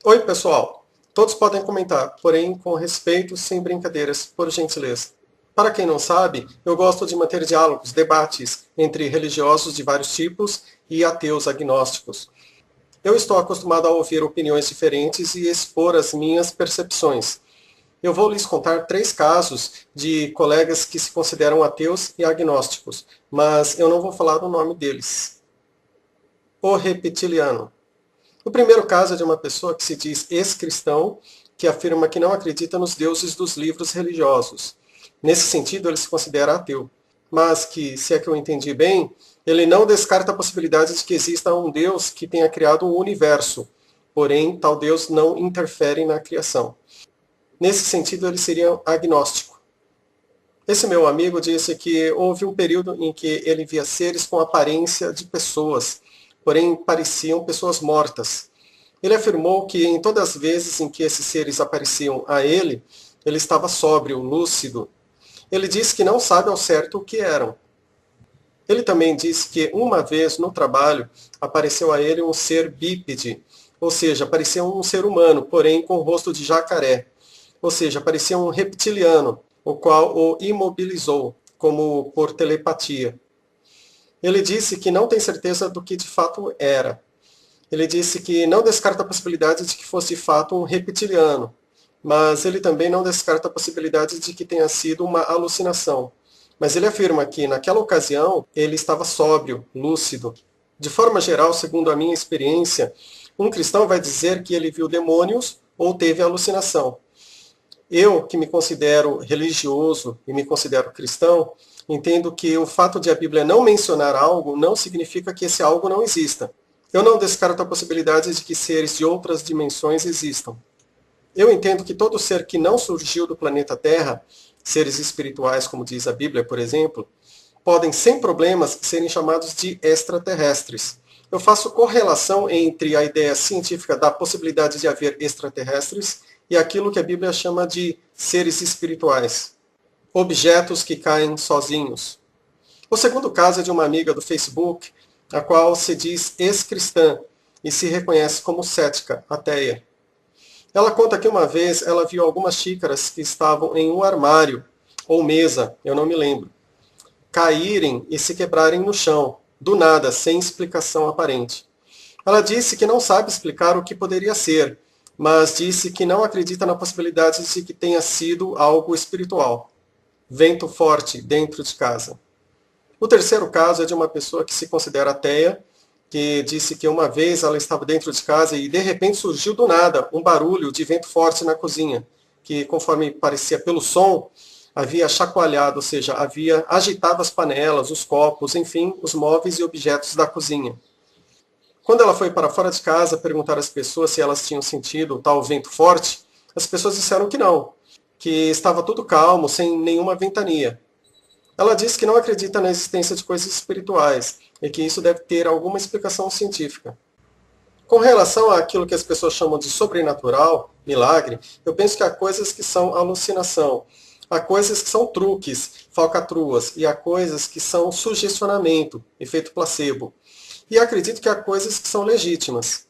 Oi, pessoal. Todos podem comentar, porém com respeito, sem brincadeiras, por gentileza. Para quem não sabe, eu gosto de manter diálogos, debates entre religiosos de vários tipos e ateus agnósticos. Eu estou acostumado a ouvir opiniões diferentes e expor as minhas percepções. Eu vou lhes contar 3 casos de colegas que se consideram ateus e agnósticos, mas eu não vou falar o nome deles. O reptiliano. O primeiro caso é de uma pessoa que se diz ex-cristão, que afirma que não acredita nos deuses dos livros religiosos. Nesse sentido, ele se considera ateu. Mas que, se é que eu entendi bem, ele não descarta a possibilidade de que exista um Deus que tenha criado o universo. Porém, tal Deus não interfere na criação. Nesse sentido, ele seria agnóstico. Esse meu amigo disse que houve um período em que ele via seres com aparência de pessoas, porém pareciam pessoas mortas. Ele afirmou que em todas as vezes em que esses seres apareciam a ele, ele estava sóbrio, lúcido. Ele disse que não sabe ao certo o que eram. Ele também disse que uma vez no trabalho apareceu a ele um ser bípede, ou seja, parecia um ser humano, porém com o rosto de jacaré. Ou seja, parecia um reptiliano, o qual o imobilizou, como por telepatia. Ele disse que não tem certeza do que de fato era. Ele disse que não descarta a possibilidade de que fosse de fato um reptiliano, mas ele também não descarta a possibilidade de que tenha sido uma alucinação. Mas ele afirma que, naquela ocasião, ele estava sóbrio, lúcido. De forma geral, segundo a minha experiência, um cristão vai dizer que ele viu demônios ou teve alucinação. Eu, que me considero religioso e me considero cristão, entendo que o fato de a Bíblia não mencionar algo não significa que esse algo não exista. Eu não descarto a possibilidade de que seres de outras dimensões existam. Eu entendo que todo ser que não surgiu do planeta Terra, seres espirituais, como diz a Bíblia, por exemplo, podem sem problemas serem chamados de extraterrestres. Eu faço correlação entre a ideia científica da possibilidade de haver extraterrestres e aquilo que a Bíblia chama de seres espirituais, objetos que caem sozinhos. O segundo caso é de uma amiga do Facebook, a qual se diz ex-cristã e se reconhece como cética, ateia. Ela conta que uma vez ela viu algumas xícaras que estavam em um armário, ou mesa, eu não me lembro, caírem e se quebrarem no chão, do nada, sem explicação aparente. Ela disse que não sabe explicar o que poderia ser, mas disse que não acredita na possibilidade de que tenha sido algo espiritual. Vento forte dentro de casa. O terceiro caso é de uma pessoa que se considera ateia, que disse que uma vez ela estava dentro de casa e de repente surgiu do nada um barulho de vento forte na cozinha, que conforme parecia pelo som, havia chacoalhado, ou seja, havia agitado as panelas, os copos, enfim, os móveis e objetos da cozinha. Quando ela foi para fora de casa perguntar às pessoas se elas tinham sentido o tal vento forte, as pessoas disseram que não, que estava tudo calmo, sem nenhuma ventania. Ela disse que não acredita na existência de coisas espirituais e que isso deve ter alguma explicação científica. Com relação àquilo que as pessoas chamam de sobrenatural, milagre, eu penso que há coisas que são alucinação, há coisas que são truques, falcatruas, e há coisas que são sugestionamento, efeito placebo. E acredito que há coisas que são legítimas.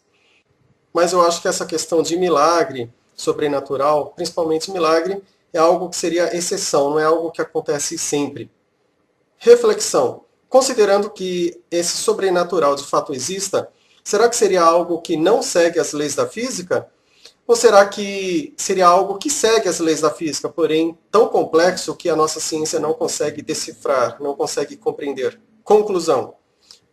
Mas eu acho que essa questão de milagre, sobrenatural, principalmente milagre, é algo que seria exceção, não é algo que acontece sempre. Reflexão. Considerando que esse sobrenatural de fato exista, será que seria algo que não segue as leis da física? Ou será que seria algo que segue as leis da física, porém tão complexo que a nossa ciência não consegue decifrar, não consegue compreender? Conclusão.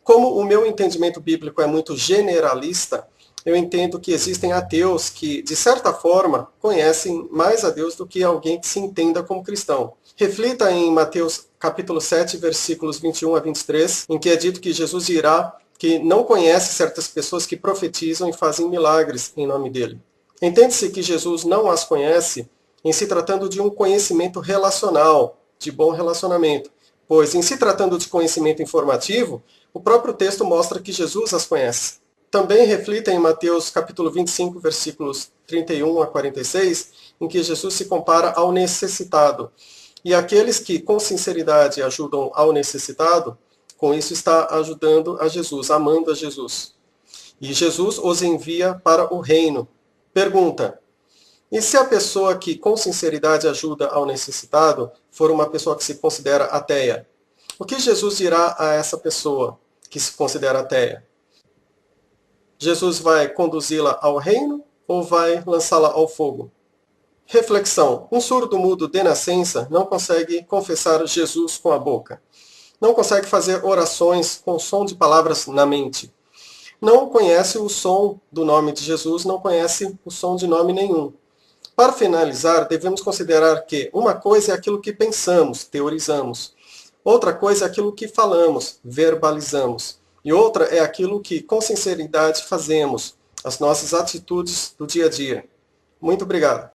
Como o meu entendimento bíblico é muito generalista, eu entendo que existem ateus que, de certa forma, conhecem mais a Deus do que alguém que se entenda como cristão. Reflita em Mateus capítulo 7, versículos 21 a 23, em que é dito que Jesus dirá que não conhece certas pessoas que profetizam e fazem milagres em nome dele. Entende-se que Jesus não as conhece em se tratando de um conhecimento relacional, de bom relacionamento, pois em se tratando de conhecimento informativo, o próprio texto mostra que Jesus as conhece. Também reflita em Mateus capítulo 25, versículos 31 a 46, em que Jesus se compara ao necessitado. E aqueles que com sinceridade ajudam ao necessitado, com isso está ajudando a Jesus, amando a Jesus. E Jesus os envia para o reino, Pergunta: e se a pessoa que com sinceridade ajuda ao necessitado for uma pessoa que se considera ateia? O que Jesus dirá a essa pessoa que se considera ateia? Jesus vai conduzi-la ao reino ou vai lançá-la ao fogo? Reflexão: um surdo-mudo de nascença não consegue confessar Jesus com a boca. Não consegue fazer orações com som de palavras na mente. Não conhece o som do nome de Jesus, não conhece o som de nome nenhum. Para finalizar, devemos considerar que uma coisa é aquilo que pensamos, teorizamos. Outra coisa é aquilo que falamos, verbalizamos. E outra é aquilo que, com sinceridade, fazemos, as nossas atitudes do dia a dia. Muito obrigado.